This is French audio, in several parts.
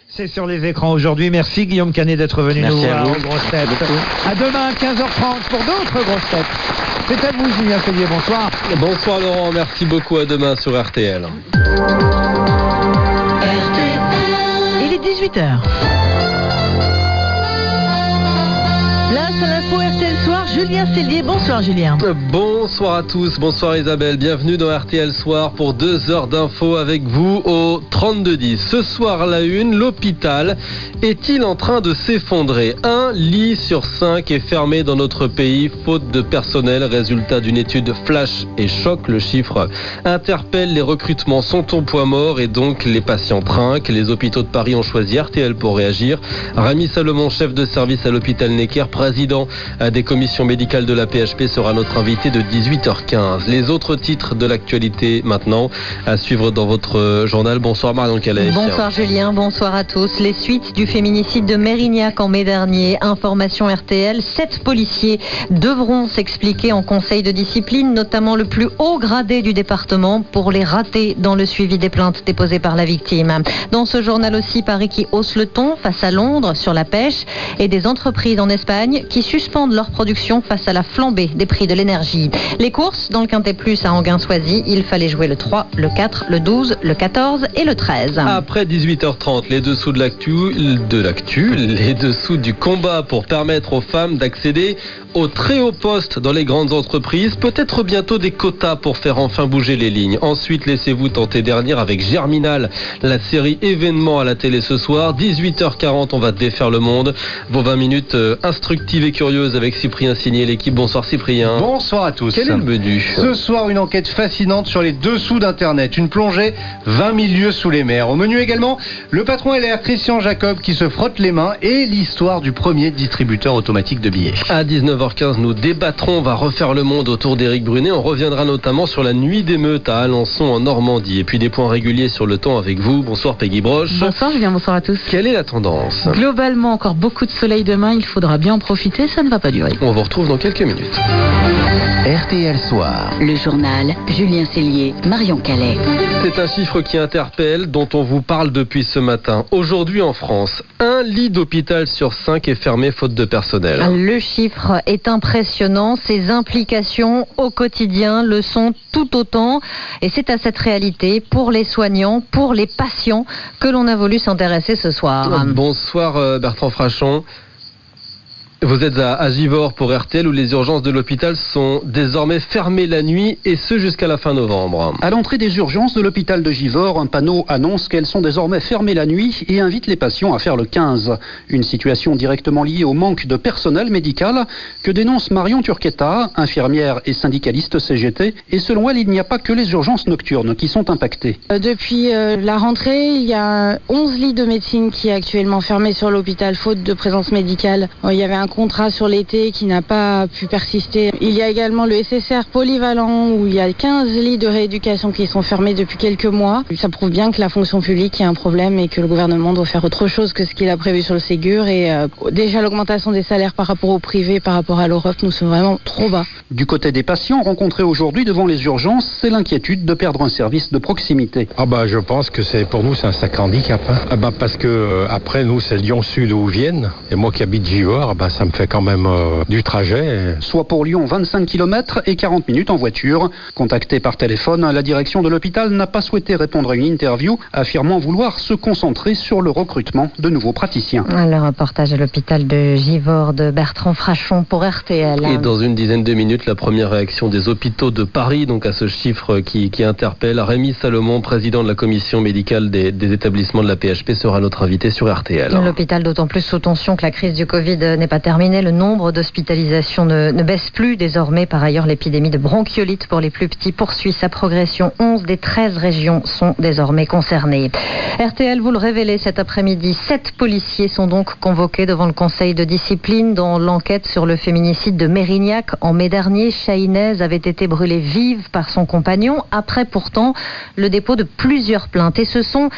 C'est sur les écrans aujourd'hui. Merci Guillaume Canet d'être venu nous voir aux grosses têtes. À demain 15h30 pour d'autres grosses têtes. C'est à vous Julien Cellier, bonsoir. Bonsoir Laurent, merci beaucoup, à demain sur RTL. Il est 18h. Place à l'info RTL Soir, Julien Cellier. Bonsoir Julien. Bonsoir à tous, bonsoir Isabelle. Bienvenue dans RTL Soir pour 2 heures d'infos avec vous au 3210. Ce soir, la une, l'hôpital est-il en train de s'effondrer ? 1 lit sur 5 est fermé dans notre pays, faute de personnel. Résultat d'une étude flash et choc. Le chiffre interpelle, les recrutements sont au point mort et donc les patients trinquent. Les hôpitaux de Paris ont choisi RTL pour réagir. Rémi Salomon, chef de service à l'hôpital Necker, président des commissions médicales de la PHP, sera notre invité de 18h15. Les autres titres de l'actualité maintenant à suivre dans votre journal. Bonsoir Marion Calais. Bonsoir Julien, bonsoir à tous. Les suites du féminicide de Mérignac en mai dernier. Information RTL, 7 policiers devront s'expliquer en conseil de discipline, notamment le plus haut gradé du département, pour les ratés dans le suivi des plaintes déposées par la victime. Dans ce journal aussi, Paris qui hausse le ton face à Londres sur la pêche et des entreprises en Espagne qui suspendent leur production face à la flambée des prix de l'énergie. Les courses dans le Quintet Plus à Anguin-Soisy, il fallait jouer le 3, le 4, le 12, le 14 et le 13. Après 18h30, les dessous de l'actu, les dessous du combat pour permettre aux femmes d'accéder au très haut poste dans les grandes entreprises, peut-être bientôt des quotas pour faire enfin bouger les lignes. Ensuite, laissez-vous tenter dernière avec Germinal, la série événement à la télé ce soir. 18h40, on va défaire le monde. Vos 20 minutes instructives et curieuses avec Cyprien Signé, l'équipe. Bonsoir Cyprien. Bonsoir à tous. Quel est le menu ? Ce soir, une enquête fascinante sur les dessous d'Internet. Une plongée 20 000 lieues sous les mers. Au menu également, le patron LR Christian Jacob qui se frotte les mains et l'histoire du premier distributeur automatique de billets. À 19h15, nous débattrons, on va refaire le monde autour d'Éric Brunet. On reviendra notamment sur la nuit d'émeute à Alençon en Normandie. Et puis des points réguliers sur le temps avec vous. Bonsoir Peggy Broche. Bonsoir Julien, bonsoir à tous. Quelle est la tendance ? Globalement, encore beaucoup de soleil demain, il faudra bien en profiter, ça ne va pas durer. On vous retrouve dans quelques minutes. RTL Soir. Le journal, Julien Cellier, Marion Calais. C'est un chiffre qui interpelle, dont on vous parle depuis ce matin. Aujourd'hui en France, 1 lit d'hôpital sur 5 est fermé faute de personnel. Le chiffre est impressionnant. Ses implications au quotidien le sont tout autant. Et c'est à cette réalité, pour les soignants, pour les patients, que l'on a voulu s'intéresser ce soir. Bonsoir Bertrand Frachon. Vous êtes à Givors pour RTL où les urgences de l'hôpital sont désormais fermées la nuit et ce jusqu'à la fin novembre. À l'entrée des urgences de l'hôpital de Givors, un panneau annonce qu'elles sont désormais fermées la nuit et invite les patients à faire le 15. Une situation directement liée au manque de personnel médical que dénonce Marion Turquetta, infirmière et syndicaliste CGT. Et selon elle, il n'y a pas que les urgences nocturnes qui sont impactées. Depuis la rentrée, il y a 11 lits de médecine qui est actuellement fermés sur l'hôpital faute de présence médicale. Il y avait un contrat sur l'été qui n'a pas pu persister. Il y a également le SSR polyvalent où il y a 15 lits de rééducation qui sont fermés depuis quelques mois. Ça prouve bien que la fonction publique est un problème et que le gouvernement doit faire autre chose que ce qu'il a prévu sur le Ségur. Et déjà l'augmentation des salaires par rapport au privé, par rapport à l'Europe, nous sommes vraiment trop bas. Du côté des patients rencontrés aujourd'hui devant les urgences, c'est l'inquiétude de perdre un service de proximité. Je pense que pour nous c'est un sacré handicap. Parce que après nous c'est Lyon Sud ou Vienne et moi qui habite Givors, ça me fait quand même du trajet. Soit pour Lyon 25 km et 40 minutes en voiture. Contacté par téléphone, la direction de l'hôpital n'a pas souhaité répondre à une interview, affirmant vouloir se concentrer sur le recrutement de nouveaux praticiens. Le reportage à l'hôpital de Givors de Bertrand Frachon pour RTL. Et dans une dizaine de minutes, la première réaction des hôpitaux de Paris, donc à ce chiffre qui interpelle. Rémi Salomon, président de la commission médicale des établissements de la PHP, sera notre invité sur RTL. L'hôpital d'autant plus sous tension que la crise du Covid n'est pas terminée. Le nombre d'hospitalisations ne baisse plus désormais. Par ailleurs, l'épidémie de bronchiolite pour les plus petits poursuit sa progression. 11 des 13 régions sont désormais concernées. RTL vous le révélez cet après-midi. 7 policiers sont donc convoqués devant le conseil de discipline dans l'enquête sur le féminicide de Mérignac. En mai dernier, Chahinez avait été brûlée vive par son compagnon après pourtant le dépôt de plusieurs plaintes. Et ce sont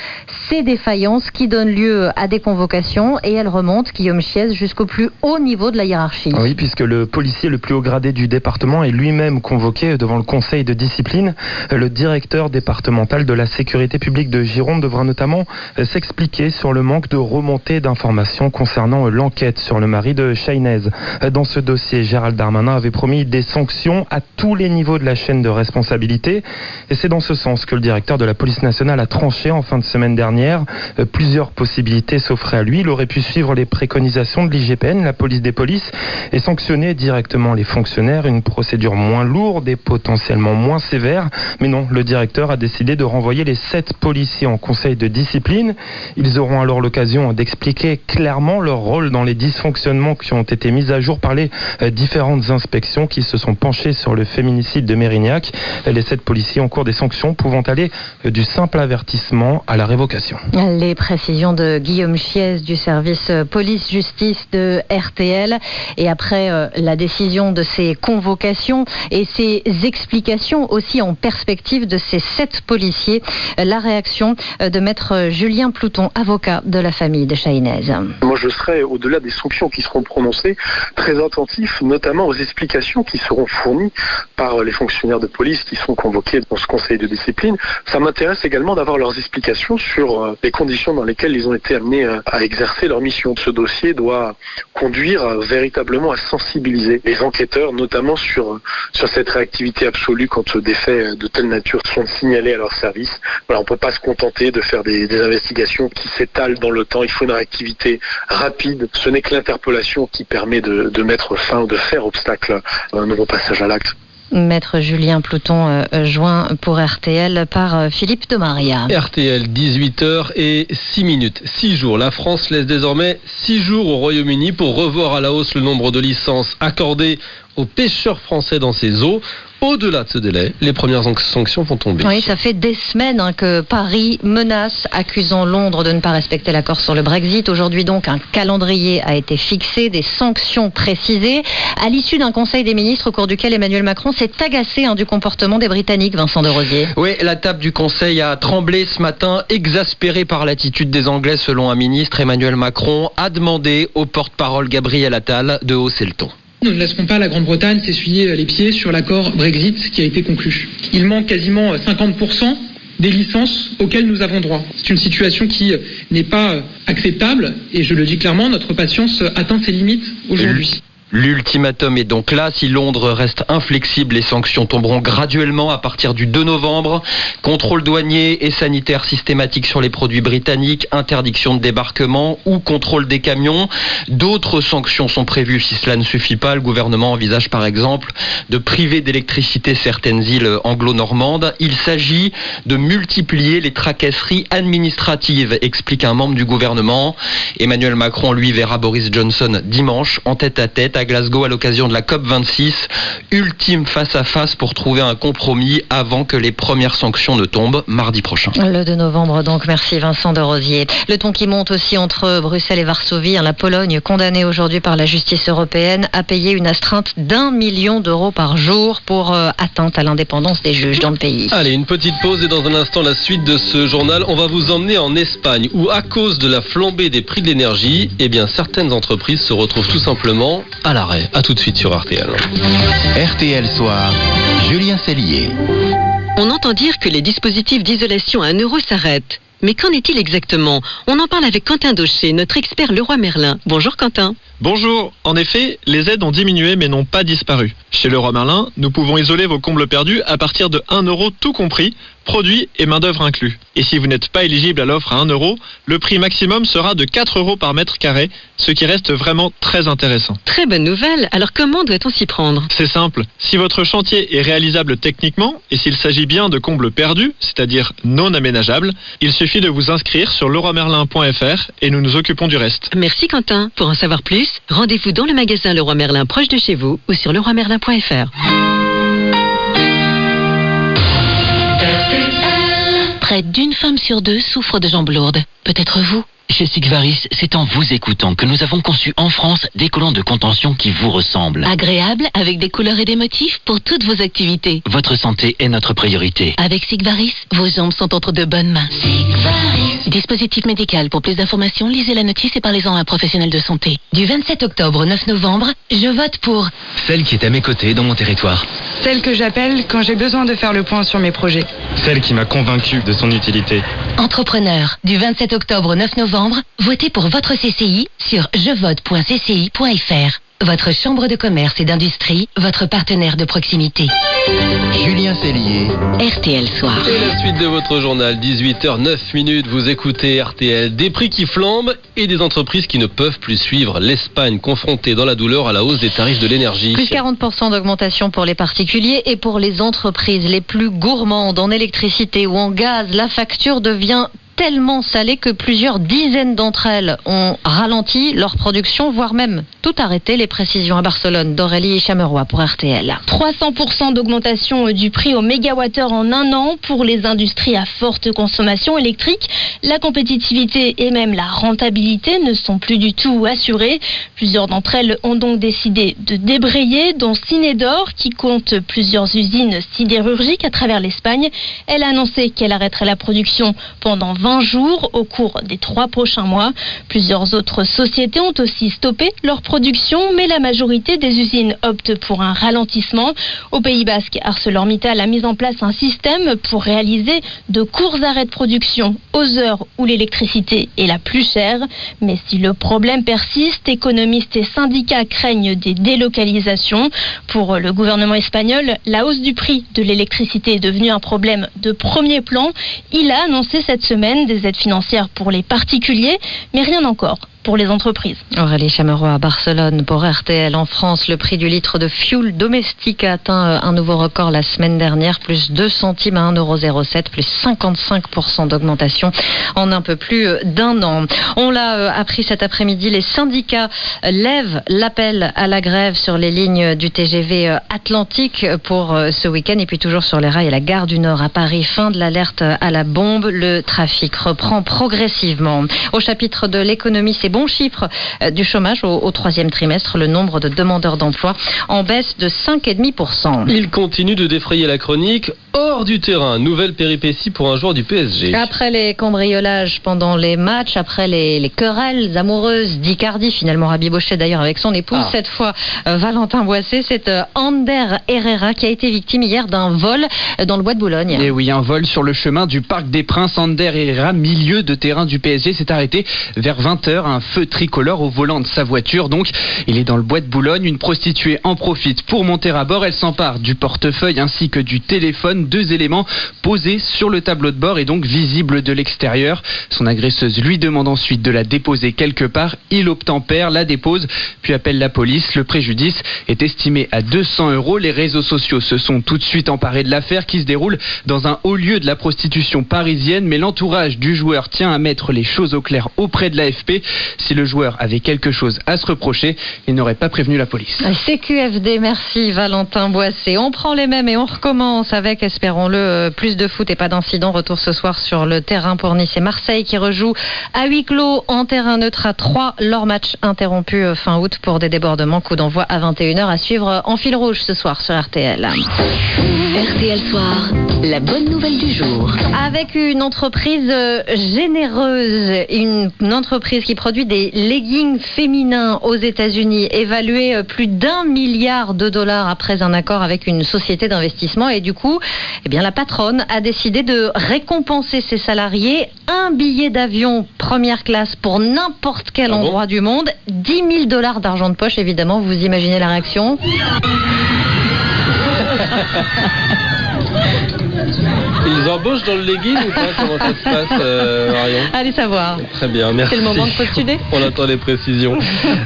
ces défaillances qui donnent lieu à des convocations et elles remontent, Guillaume Chiez, jusqu'au plus haut niveau de la hiérarchie. Oui, puisque le policier le plus haut gradé du département est lui-même convoqué devant le conseil de discipline. Le directeur départemental de la sécurité publique de Gironde devra notamment s'expliquer sur le manque de remontée d'informations concernant l'enquête sur le mari de Chahinez. Dans ce dossier, Gérald Darmanin avait promis des sanctions à tous les niveaux de la chaîne de responsabilité. Et c'est dans ce sens que le directeur de la police nationale a tranché en fin de semaine dernière. Plusieurs possibilités s'offraient à lui. Il aurait pu suivre les préconisations de l'IGPN, la police des polices, et sanctionner directement les fonctionnaires. Une procédure moins lourde et potentiellement moins sévère. Mais non, le directeur a décidé de renvoyer les 7 policiers en conseil de discipline. Ils auront alors l'occasion d'expliquer clairement leur rôle dans les dysfonctionnements qui ont été mis à jour par les différentes inspections qui se sont penchées sur le féminicide de Mérignac. Les 7 policiers en cours des sanctions pouvant aller du simple avertissement à la révocation. Les précisions de Guillaume Chiez du service police-justice de RTL. Et après la décision de ces convocations et ces explications aussi en perspective de ces 7 policiers, la réaction de maître Julien Plouton, avocat de la famille de Chahinez. Moi je serai, au-delà des sanctions qui seront prononcées, très attentif notamment aux explications qui seront fournies par les fonctionnaires de police qui sont convoqués dans ce conseil de discipline. Ça m'intéresse également d'avoir leurs explications sur les conditions dans lesquelles ils ont été amenés à exercer leur mission. Ce dossier doit conduire véritablement à sensibiliser les enquêteurs, notamment sur cette réactivité absolue quand des faits de telle nature sont signalés à leur service. Voilà, on ne peut pas se contenter de faire des investigations qui s'étalent dans le temps. Il faut une réactivité rapide. Ce n'est que l'interpellation qui permet de mettre fin, de faire obstacle à un nouveau passage à l'acte. Maître Julien Plouton, joint pour RTL par Philippe de Maria. RTL, 18h06. 6 jours. La France laisse désormais 6 jours au Royaume-Uni pour revoir à la hausse le nombre de licences accordées aux pêcheurs français dans ses eaux. Au-delà de ce délai, les premières sanctions vont tomber. Oui, ça fait des semaines que Paris menace, accusant Londres de ne pas respecter l'accord sur le Brexit. Aujourd'hui donc, un calendrier a été fixé, des sanctions précisées, à l'issue d'un conseil des ministres au cours duquel Emmanuel Macron s'est agacé du comportement des Britanniques, Vincent de Rosier. Oui, la table du conseil a tremblé ce matin, exaspéré par l'attitude des Anglais selon un ministre. Emmanuel Macron a demandé au porte-parole Gabriel Attal de hausser le ton. Nous ne laisserons pas la Grande-Bretagne s'essuyer les pieds sur l'accord Brexit qui a été conclu. Il manque quasiment 50% des licences auxquelles nous avons droit. C'est une situation qui n'est pas acceptable et je le dis clairement, notre patience atteint ses limites aujourd'hui. L'ultimatum est donc là. Si Londres reste inflexible, les sanctions tomberont graduellement à partir du 2 novembre. Contrôle douanier et sanitaire systématique sur les produits britanniques, interdiction de débarquement ou contrôle des camions. D'autres sanctions sont prévues si cela ne suffit pas. Le gouvernement envisage par exemple de priver d'électricité certaines îles anglo-normandes. Il s'agit de multiplier les tracasseries administratives, explique un membre du gouvernement. Emmanuel Macron, lui, verra Boris Johnson dimanche en tête-à-tête à Glasgow à l'occasion de la COP26. Ultime face-à-face pour trouver un compromis avant que les premières sanctions ne tombent mardi prochain. Le 2 novembre donc, merci Vincent de Rosier. Le ton qui monte aussi entre Bruxelles et Varsovie. La Pologne, condamnée aujourd'hui par la justice européenne, a payé une astreinte d'1 million d'euros par jour pour atteinte à l'indépendance des juges dans le pays. Allez, une petite pause et dans un instant la suite de ce journal. On va vous emmener en Espagne où à cause de la flambée des prix de l'énergie, certaines entreprises se retrouvent tout simplement à l'arrêt. A tout de suite sur RTL. RTL Soir, Julien Cellier. On entend dire que les dispositifs d'isolation à 1 euro s'arrêtent. Mais qu'en est-il exactement? On en parle avec Quentin Daucher, notre expert Leroy Merlin. Bonjour Quentin. Bonjour. En effet, les aides ont diminué mais n'ont pas disparu. Chez Leroy Merlin, nous pouvons isoler vos combles perdus à partir de 1 euro tout compris, produits et main-d'œuvre inclus. Et si vous n'êtes pas éligible à l'offre à 1 euro, le prix maximum sera de 4 euros par mètre carré, ce qui reste vraiment très intéressant. Très bonne nouvelle. Alors comment doit-on s'y prendre? C'est simple. Si votre chantier est réalisable techniquement et s'il s'agit bien de combles perdus, c'est-à-dire non aménageables, il suffit de vous inscrire sur leroymerlin.fr et nous nous occupons du reste. Merci Quentin. Pour en savoir plus, rendez-vous dans le magasin Leroy Merlin proche de chez vous ou sur leroymerlin.fr. Près d'une femme sur 2 souffre de jambes lourdes. Peut-être vous. Chez Sigvaris, c'est en vous écoutant que nous avons conçu en France des collants de contention qui vous ressemblent. Agréable, avec des couleurs et des motifs pour toutes vos activités. Votre santé est notre priorité. Avec Sigvaris, vos jambes sont entre de bonnes mains. Sigvaris. Dispositif médical. Pour plus d'informations, lisez la notice et parlez-en à un professionnel de santé. Du 27 octobre au 9 novembre, je vote pour Celle qui est à mes côtés dans mon territoire. Celle que j'appelle quand j'ai besoin de faire le point sur mes projets. Celle qui m'a convaincu de son utilité. Entrepreneur. Du 27 octobre au 9 novembre, votez pour votre CCI sur jevote.cci.fr. Votre chambre de commerce et d'industrie, votre partenaire de proximité. Julien Cellier. RTL Soir. Et la suite de votre journal, 18h09, vous écoutez RTL. Des prix qui flambent et des entreprises qui ne peuvent plus suivre. L'Espagne confrontée dans la douleur à la hausse des tarifs de l'énergie. Plus 40% d'augmentation pour les particuliers et pour les entreprises les plus gourmandes en électricité ou en gaz. La facture devient tellement salée que plusieurs dizaines d'entre elles ont ralenti leur production, voire même tout arrêté. Les précisions à Barcelone d'Aurélie Chameroy pour RTL. 300% d'augmentation du prix au mégawattheure en un an pour les industries à forte consommation électrique. La compétitivité et même la rentabilité ne sont plus du tout assurées. Plusieurs d'entre elles ont donc décidé de débrayer, dont Cinedor qui compte plusieurs usines sidérurgiques à travers l'Espagne. Elle a annoncé qu'elle arrêterait la production pendant 20 jours au cours des 3 prochains mois. Plusieurs autres sociétés ont aussi stoppé leur production, mais la majorité des usines optent pour un ralentissement. Au Pays Basque, ArcelorMittal a mis en place un système pour réaliser de courts arrêts de production aux heures où l'électricité est la plus chère. Mais si le problème persiste, économistes et syndicats craignent des délocalisations. Pour le gouvernement espagnol, la hausse du prix de l'électricité est devenue un problème de premier plan. Il a annoncé cette semaine des aides financières pour les particuliers, mais rien encore pour les entreprises. Aurélie Chameroy à Barcelone pour RTL. En France, le prix du litre de fioul domestique a atteint un nouveau record la semaine dernière, plus 2 centimes à 1,07 €, plus 55% d'augmentation en un peu plus d'un an. On l'a appris cet après-midi, les syndicats lèvent l'appel à la grève sur les lignes du TGV Atlantique pour ce week-end. Et puis toujours sur les rails à la gare du Nord à Paris, fin de l'alerte à la bombe. Le trafic reprend progressivement. Au chapitre de l'économie, c'est bons chiffres du chômage au 3e trimestre. Le nombre de demandeurs d'emploi en baisse de 5,5%. Il continue de défrayer la chronique hors du terrain. Nouvelle péripétie pour un joueur du PSG. Après les cambriolages pendant les matchs, après les querelles amoureuses d'Icardi, finalement rabiboché d'ailleurs avec son épouse, cette fois Valentin Boissé, c'est Ander Herrera qui a été victime hier d'un vol dans le bois de Boulogne. Et oui, un vol sur le chemin du Parc des Princes. Ander Herrera, milieu de terrain du PSG, s'est arrêté vers 20h. Un feu tricolore au volant de sa voiture. Donc, il est dans le bois de Boulogne. Une prostituée en profite pour monter à bord. Elle s'empare du portefeuille ainsi que du téléphone. 2 éléments posés sur le tableau de bord et donc visibles de l'extérieur. Son agresseuse lui demande ensuite de la déposer quelque part. Il obtempère, la dépose, puis appelle la police. Le préjudice est estimé à 200 €. Les réseaux sociaux se sont tout de suite emparés de l'affaire qui se déroule dans un haut lieu de la prostitution parisienne. Mais l'entourage du joueur tient à mettre les choses au clair auprès de l'AFP. Si le joueur avait quelque chose à se reprocher, il n'aurait pas prévenu la police. CQFD, merci Valentin Boissé. On prend les mêmes et on recommence avec, espérons-le, plus de foot et pas d'incident. Retour ce soir sur le terrain pour Nice et Marseille qui rejouent à huis clos en terrain neutre à 3. Leur match interrompu fin août pour des débordements. Coup d'envoi à 21h à suivre en fil rouge ce soir sur RTL. RTL Soir, la bonne nouvelle du jour. Avec une entreprise généreuse, une entreprise qui produit des leggings féminins aux États-Unis, évalués plus d'1 milliard de dollars après un accord avec une société d'investissement. Et du coup, eh bien, la patronne a décidé de récompenser ses salariés. Un billet d'avion première classe pour n'importe quel endroit du monde. 10 000 $ d'argent de poche, évidemment. Vous imaginez la réaction? Ils embauchent dans le legging ou pas? Comment ça se passe, Marion? Allez savoir. Très bien, merci. C'est le moment de postuler. On attend les précisions.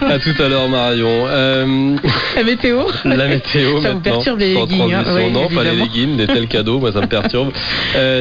À tout à l'heure, Marion. La météo. La météo ça maintenant. Vous perturbe les sans leggings. transition, non, pas les leggings, des tels cadeaux, moi ça me perturbe.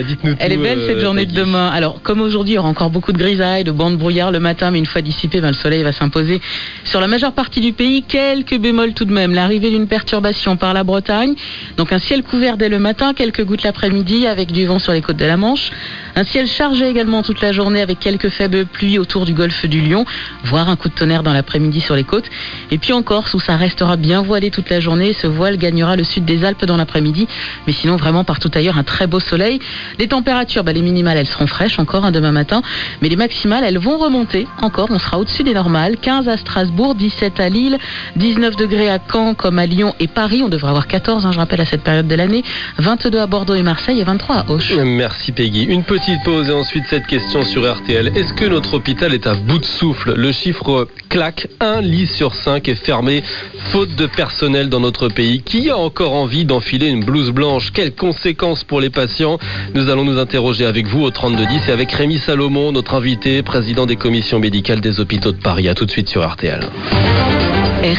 Dites-nous tout. Elle est belle cette journée de demain. Alors, comme aujourd'hui, il y aura encore beaucoup de grisailles, de bancs de brouillard le matin, mais une fois dissipé, le soleil va s'imposer sur la majeure partie du pays. Quelques bémols tout de même. L'arrivée d'une perturbation par la Bretagne. Donc un ciel couvert dès le matin, quelques gouttes l'après-midi avec avec du vent sur les côtes de la Manche. Un ciel chargé également toute la journée avec quelques faibles pluies autour du golfe du Lion, voire un coup de tonnerre dans l'après-midi sur les côtes. Et puis en Corse où ça restera bien voilé toute la journée, ce voile gagnera le sud des Alpes dans l'après-midi. Mais sinon vraiment partout ailleurs un très beau soleil. Les températures, les minimales elles seront fraîches encore demain matin, mais les maximales elles vont remonter encore, on sera au-dessus des normales. 15 à Strasbourg, 17 à Lille, 19 degrés à Caen comme à Lyon et Paris, on devrait avoir 14 je rappelle à cette période de l'année, 22 à Bordeaux et Marseille et 23 à Auch. Merci Peggy. Une petite pause et ensuite cette question sur RTL. Est-ce que notre hôpital est à bout de souffle? Le chiffre claque, 1 lit sur 5 est fermé faute de personnel dans notre pays. Qui a encore envie d'enfiler une blouse blanche? Quelles conséquences pour les patients? Nous allons nous interroger avec vous au 3210 et avec Rémi Salomon, notre invité, président des commissions médicales des hôpitaux de Paris. À tout de suite sur RTL.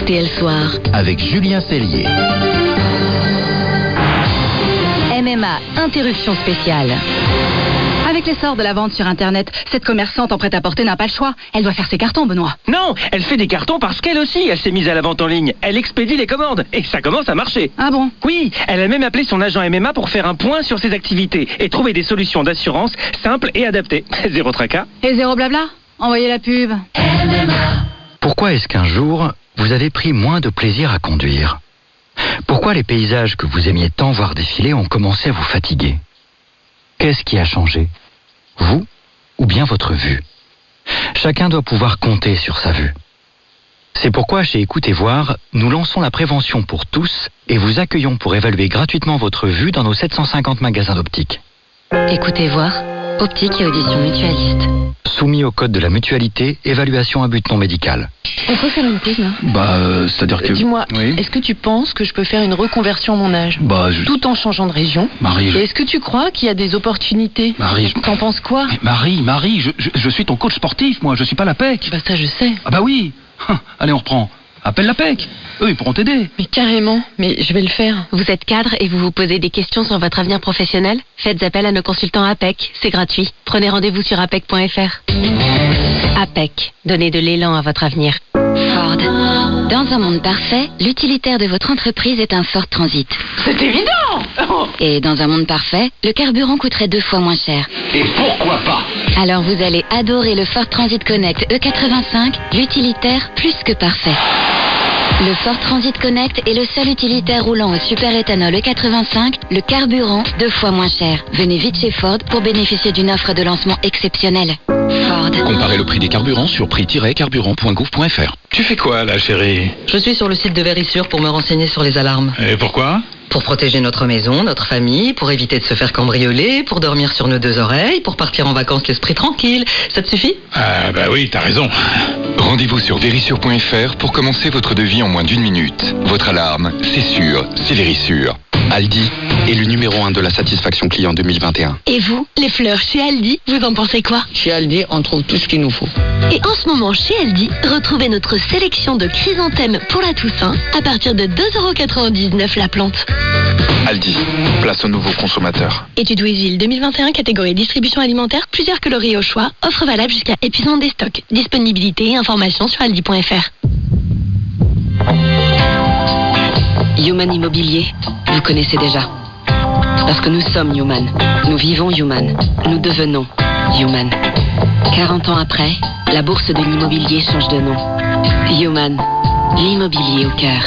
RTL Soir avec Julien Cellier. MMA, interruption spéciale. Avec l'essor de la vente sur Internet, cette commerçante en prêt-à-porter n'a pas le choix. Elle doit faire ses cartons, Benoît. Non, elle fait des cartons parce qu'elle aussi, elle s'est mise à la vente en ligne. Elle expédie les commandes et ça commence à marcher. Ah bon? Oui, elle a même appelé son agent MMA pour faire un point sur ses activités et trouver des solutions d'assurance simples et adaptées. Zéro tracas. Et zéro blabla? Envoyez la pub. Pourquoi est-ce qu'un jour, vous avez pris moins de plaisir à conduire? Pourquoi les paysages que vous aimiez tant voir défiler ont commencé à vous fatiguer? Qu'est-ce qui a changé? Vous ou bien votre vue? Chacun doit pouvoir compter sur sa vue. C'est pourquoi chez Écoutez Voir, nous lançons la prévention pour tous et vous accueillons pour évaluer gratuitement votre vue dans nos 750 magasins d'optique. Écoutez Voir, optique et audition mutualiste. Soumis au code de la mutualité, évaluation à but non médical. On peut faire une pause là? C'est-à-dire que... Dis-moi, oui. est-ce que tu penses que je peux faire une reconversion à mon âge? Tout en changeant de région? Marie, Et est-ce que tu crois qu'il y a des opportunités? Marie, T'en penses quoi? Marie, je suis ton coach sportif, moi, je suis pas la PEC. Ça je sais. Ah bah oui. Allez, on reprend. Appelle la PEC. Eux, ils pourront t'aider. Mais carrément, mais je vais le faire. Vous êtes cadre et vous vous posez des questions sur votre avenir professionnel? Faites appel à nos consultants APEC, c'est gratuit. Prenez rendez-vous sur apec.fr. APEC, donnez de l'élan à votre avenir. Ford. Dans un monde parfait, l'utilitaire de votre entreprise est un Ford Transit. C'est évident! Et dans un monde parfait, le carburant coûterait 2 fois moins cher. Et pourquoi pas? Alors vous allez adorer le Ford Transit Connect E85, l'utilitaire plus que parfait. Le Ford Transit Connect est le seul utilitaire roulant au superéthanol E85, le carburant 2 fois moins cher. Venez vite chez Ford pour bénéficier d'une offre de lancement exceptionnelle. Ford. Comparez le prix des carburants sur prix-carburant.gouv.fr. Tu fais quoi là, chérie? Je suis sur le site de Vérissure pour me renseigner sur les alarmes. Et pourquoi? Pour protéger notre maison, notre famille, pour éviter de se faire cambrioler, pour dormir sur nos 2 oreilles, pour partir en vacances l'esprit tranquille. Ça te suffit? Ah bah oui, t'as raison. Rendez-vous sur Vérissure.fr pour commencer votre devis en moins d'1 minute. Votre alarme, c'est sûr, c'est Vérissure. Aldi est le numéro 1 de la satisfaction client 2021. Et vous, les fleurs chez Aldi, vous en pensez quoi? Chez Aldi, on trouve tout ce qu'il nous faut. Et en ce moment, chez Aldi, retrouvez notre sélection de chrysanthèmes pour la Toussaint à partir de 2,99 € la plante. Aldi, place aux nouveaux consommateurs. Étude Louisville 2021, catégorie distribution alimentaire, plusieurs coloris au choix, offre valable jusqu'à épuisement des stocks. Disponibilité et informations sur aldi.fr. Human Immobilier, vous connaissez déjà. Parce que nous sommes Human. Nous vivons Human. Nous devenons Human. 40 ans après, la bourse de l'immobilier change de nom. Human, l'immobilier au cœur.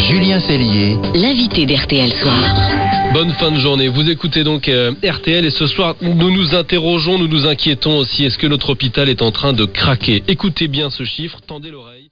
Julien Cellier, l'invité d'RTL Soir. Bonne fin de journée. Vous écoutez donc RTL et ce soir, nous nous interrogeons, nous nous inquiétons aussi. Est-ce que notre hôpital est en train de craquer? Écoutez bien ce chiffre, tendez l'oreille.